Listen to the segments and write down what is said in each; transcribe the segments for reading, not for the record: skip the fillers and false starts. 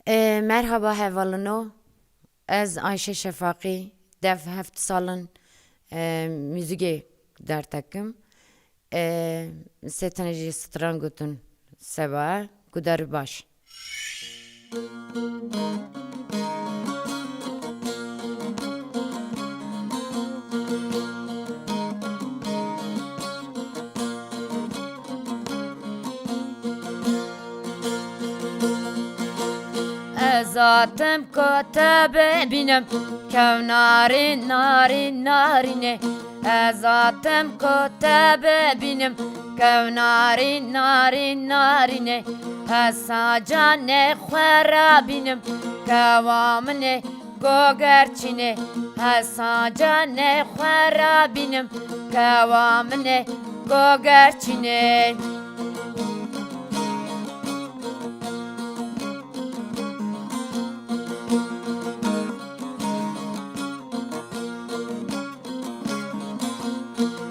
Merhaba hevalino. Ez Ayşe Şefaki. Dev heft salın müziği dertekim. Seteneci strangutun seba. Gudar baş. Zatım kötebe binem kev narin narin narine. Zatım kötebe binem kev narin narin narine. Sacane khwara binem kevamne gogerçine. Sacane khwara binem kevamne gogerçine.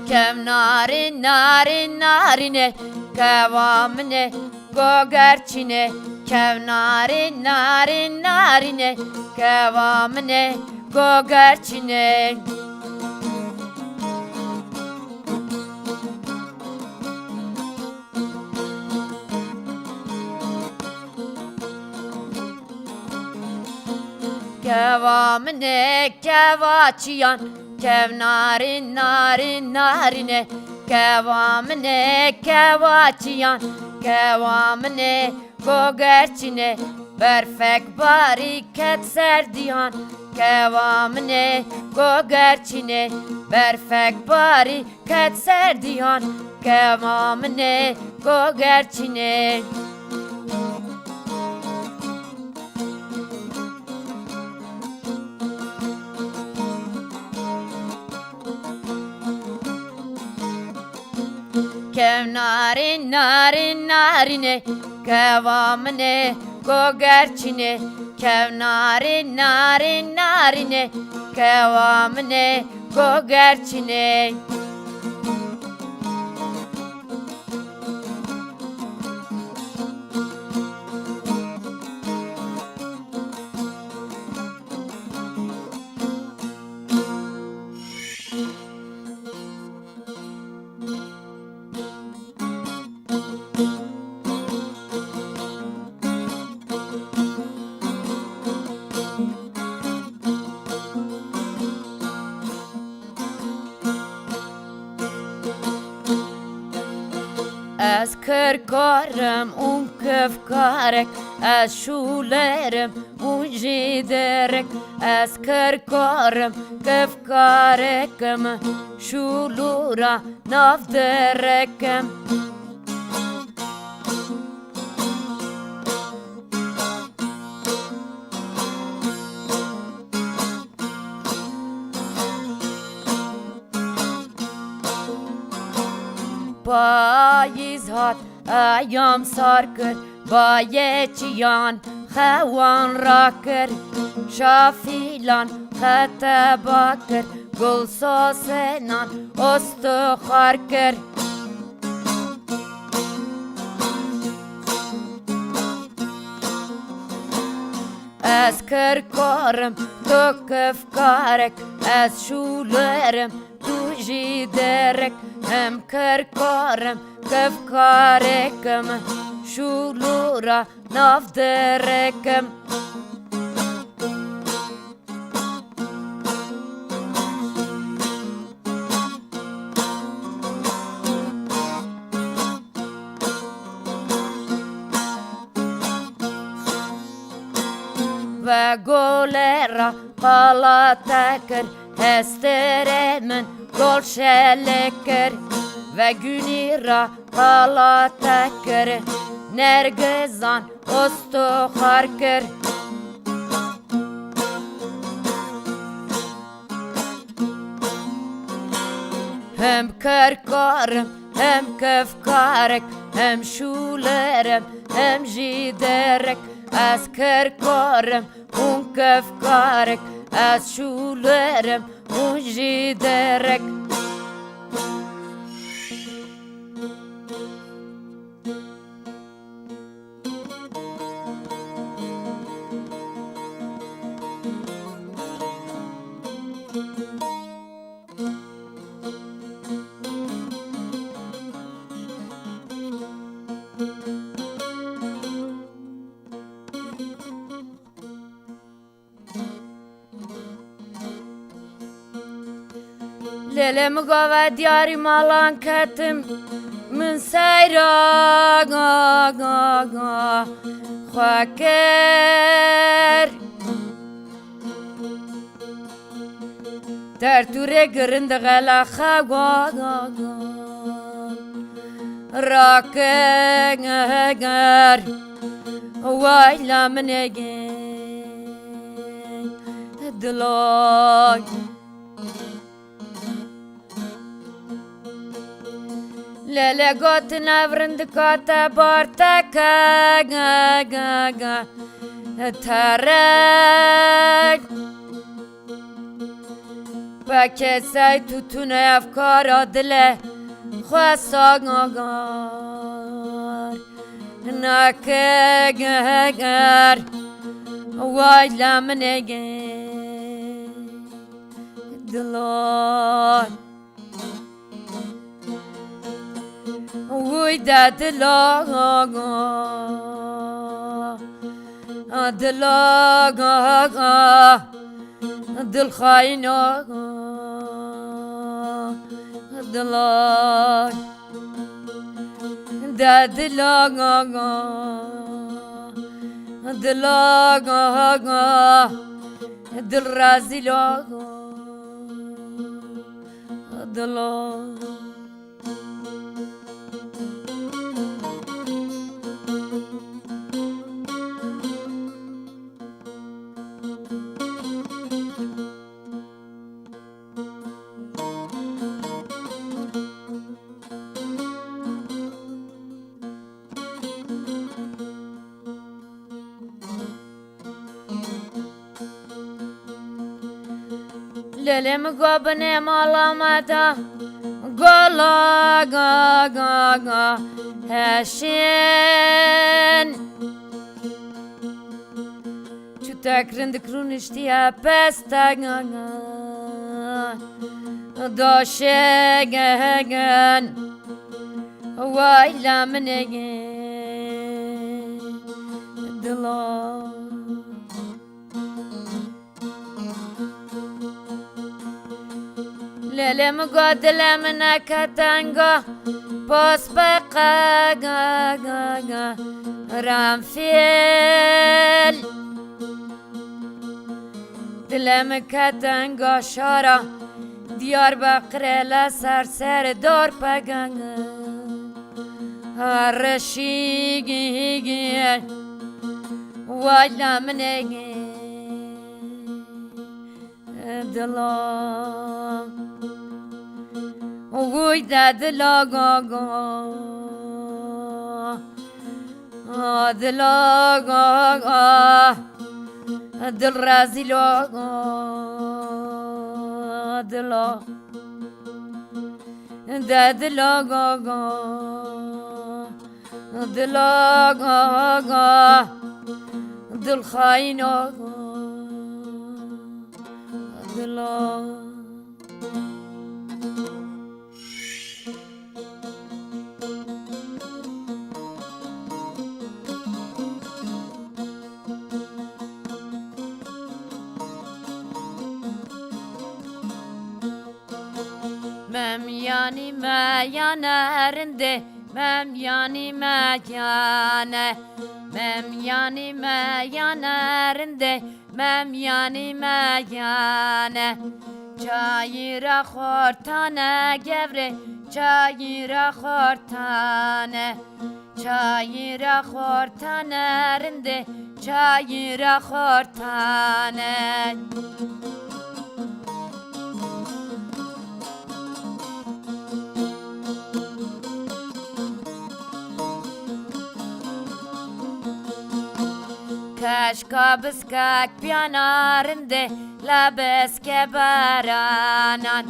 Kev narin narin narine kevamne gogerçine. Kev narin narin narine kevamne gogerçine. Kevamne kevaçiyan kev narin narin narine. Kevamne kevaçiyan kevamne gogerçine. Berfek bariket serdiyan kevamne gogerçine. Berfek bariket serdiyan kevamne gogerçine. Kev narin narin narine kevamne gogerçine. Kev narin narin narine kevamne gogerçine. Ez kırkarım un kıfkarek. Ez şulerim un jiderek. Ez kırkarım kıfkarekim. Şulura navderekim. Payiz hat ayam sarkır. Bayeçiyan xewan rakır. Şafilan xete bakır. Gul sosenan ostu xarkır. Ez kırkarım tu kıfkarek. Ez şulerim tu jiderek. Hem kırkarım kıfkarekim. Şulura navderekim. Ve golera palatakır. Hesteremin gol şelekir. Ve günira palatakır. Nergizan ostu harkır. Hem kırkarım hem kıfkarek. Hem şulerim hem jiderek. Ez kırkarım un kıfkarek. Ez şulerim un jiderek. للم قوة دياري مالان كتم من سيرا خواكر ترتوري قرند غلا خوا راكر وايلا من دلوي للا قوت نفرند كاتا بارتك ترك بكسي تتون افكار دله خواستاغار نكر وايلا منگه دلار ويدا دلار دل خاينه دلار دلار دل رازي دلار للم قبني مالامتا قولا هشين شو تكرند كرونشتيا بستا دوشيغن وايلا منيغن دلار للم قدل منك تنگا پاس بقا رنفیل دلم کتنگا شارا دیار بقره لسر سر دار پگنگ رشیگی واجنا منگی دلام ويدا دلاغا دلاغا دل رازي لاغا دلا دلاغا دلاغا دل خاينه دلا مم يعني ما ينارنده مم يعني ما يانا مم يعني ما ينارنده مم يعني ما يانا چایرا خورتانه گوره چایرا خورتانه چایرا خورتانه رنده چایرا خورتانه کشکا بسکک بیانارنده لبس که برانان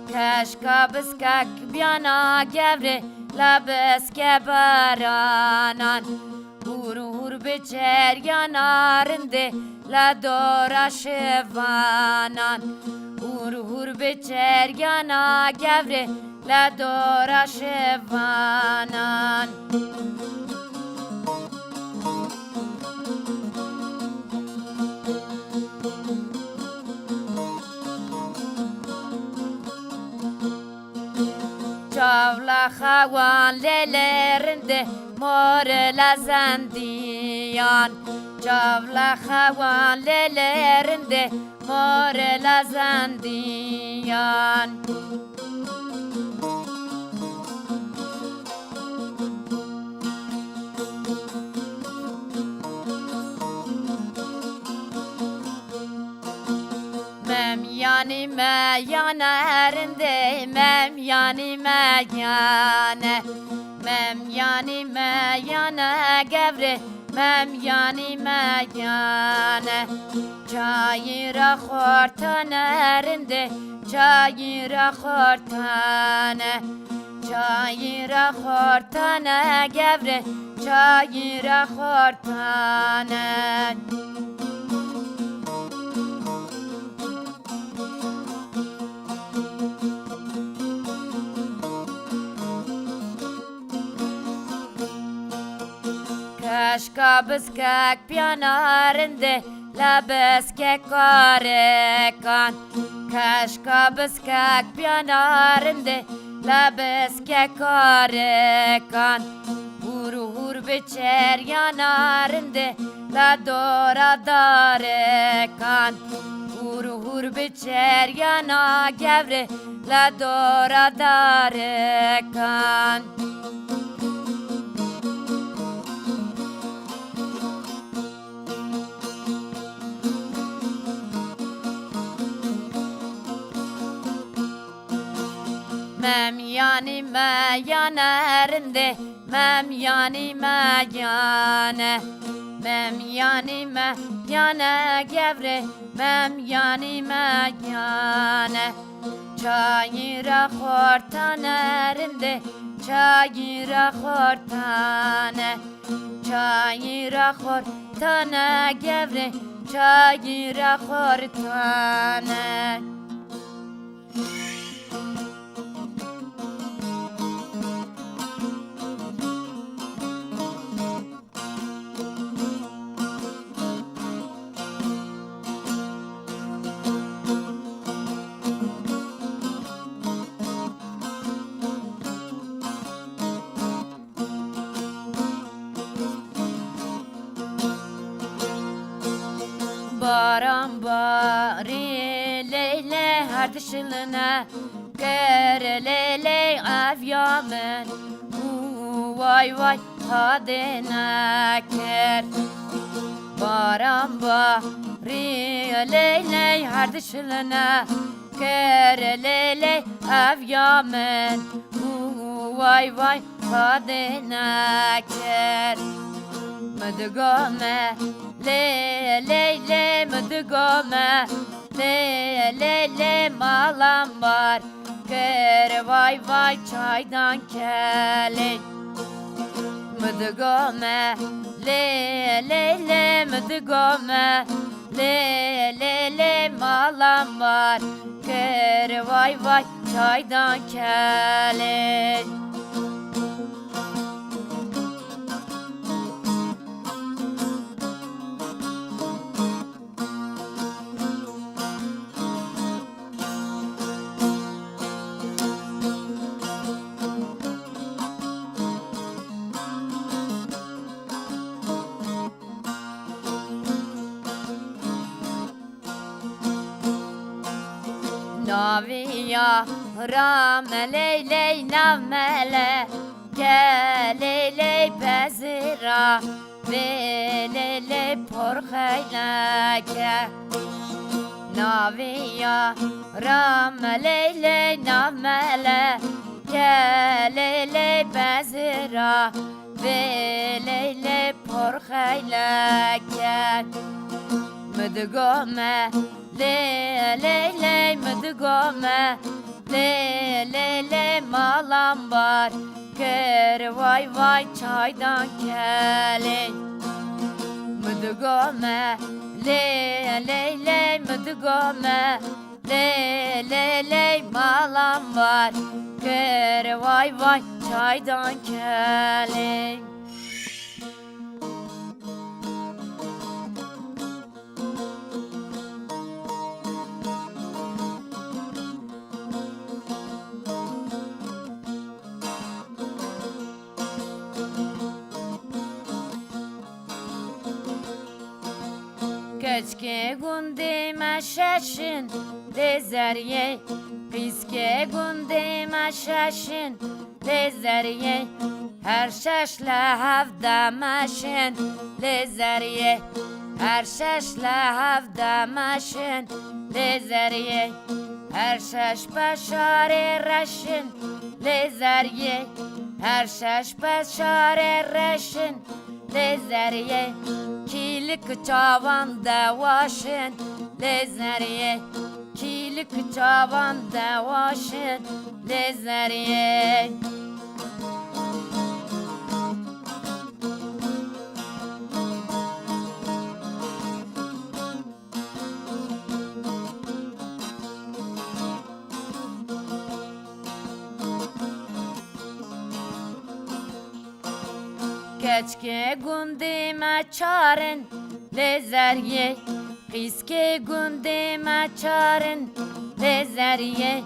کشکا بسکک بیانا گوره لبس که برانان هور به چریانارنده لدارا شوانان هور به چریانا گوره لدارا شوانان havanlerinde morla zandiyan Çavla havanlerinde morla zandiyan Yani meyanarinde yani meyane yani meyane gevre yani meyane çayıra hortanerinde çayıra hortane çayıra hortane gevre çayıra hortane Kaşka biskek piyanarinde la biskek karekan Kaşka biskek piyanarinde la biskek karekan Hur hur biçer yanarinde la dora darekan Hur hur biçer yana gevre la dora darekan yani meyanarinde yani meyane yani meyane gevre yani meyane çayıra hortanerinde çayıra hortane çayıra hortane gevre çayıra hortane Baran bari leyle her dışılına Gere leyle avyamen Vay vay hadene ker Baran bari leyle her dışılına Gere leyle avyamen Vay vay hadene ker Mıdıgome le mıdıgome le malam var Kere vay vay çaydan kele Mıdıgome le mıdıgome le malam var Kere vay vay çaydan kele Naviya rameleyley navmele Geleyley bezira Veleyley porheyleke Naviya rameleyley navmele Geleyley bezira Veleyley porheyleke Mıdıgome le mıdıgome le malam var Kere vay vay çaydan kele Mıdıgome le mıdıgome le malam var Kere vay vay çaydan kele Keşke gündeme şaşın Lezeriye Piske gündeme şaşın Lezeriye Her şaşla havda maşın Lezeriye Her şaşla havda maşın Lezeriye Her şaş başarı raşın Lezeriye Her şaş başarı raşın Lezeriye Kilik çavanda vaşın Lezeriye Kilik çavanda vaşın Lezeriye Keşke gündeme çarın Lezeriye Piske gündeme çarın Lezeriye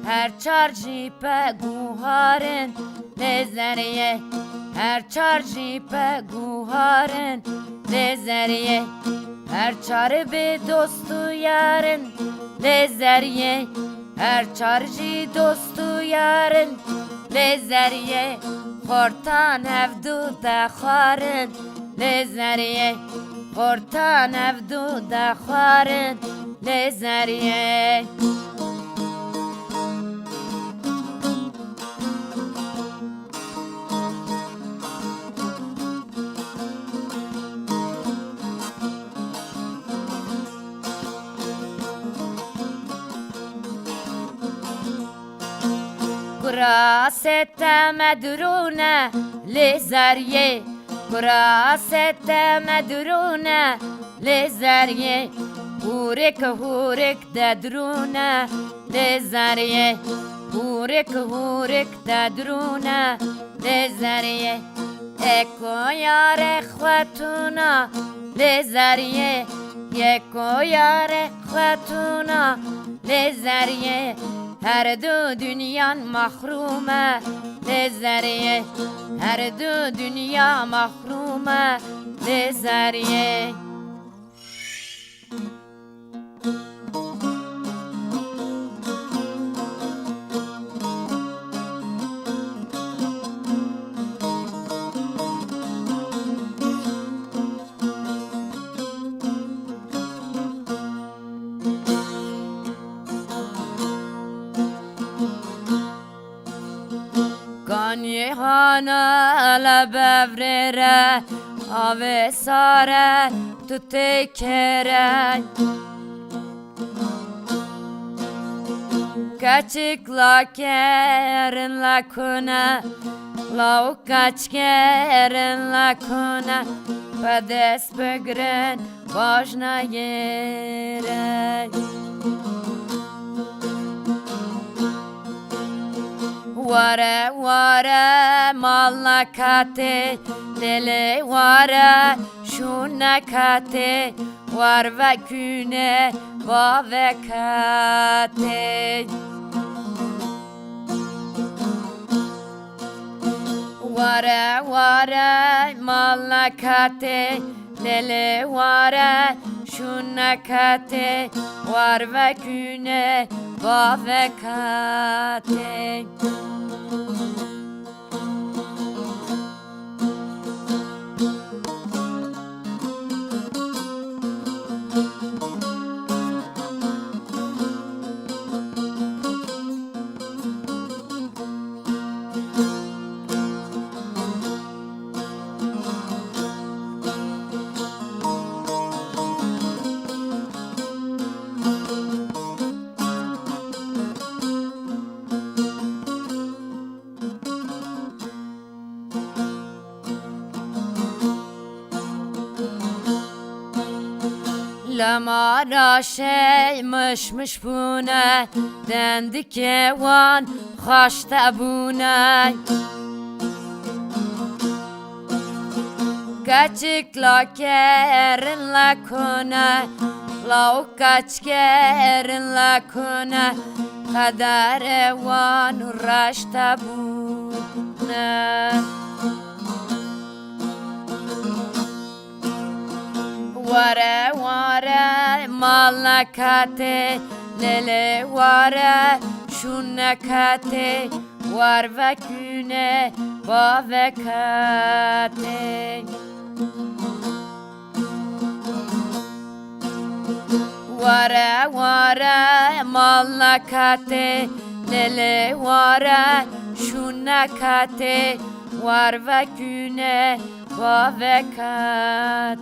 Her çarjı pe guharın Lezeriye Her çarjı pe guharın Lezeriye Her çarı be dostu yarın Lezeriye Her çarjı dostu yarın Lezeriye Hortan evdu da xarın Lezeriye Hortan evdu da xarın Lezeriye Kurasete medrune Lezeriye Kurasete medrune Lezeriye Hurik hurik dedrune Lezeriye Hurik hurik dedrune Lezeriye Eko yare khwatuna Lezeriye Eko yare khwatuna Lezeriye Her du dünyan mahrume Lezeriye Her du dünya mahrume Lezeriye Hana la bevrere ave sare tu tekere Kaçık la kerin la kuna La ukaç kerin la kuna Pedes begren başna yere Vare vare malakate Lele vare şunakate Var ve küne va ve kate Vare vare malakate Lele vare şunakate Var ve küne va ve kate Lamara şeymişmiş bune Dendi kevan haşta bune Kaçık la kerin la kune La ukaç kerin la kune Kadar evan raşta bune Vare vare malakate lele vare şunakate var ve güne bavekate vare vare malakate lele vare şunakate var ve güne bavekate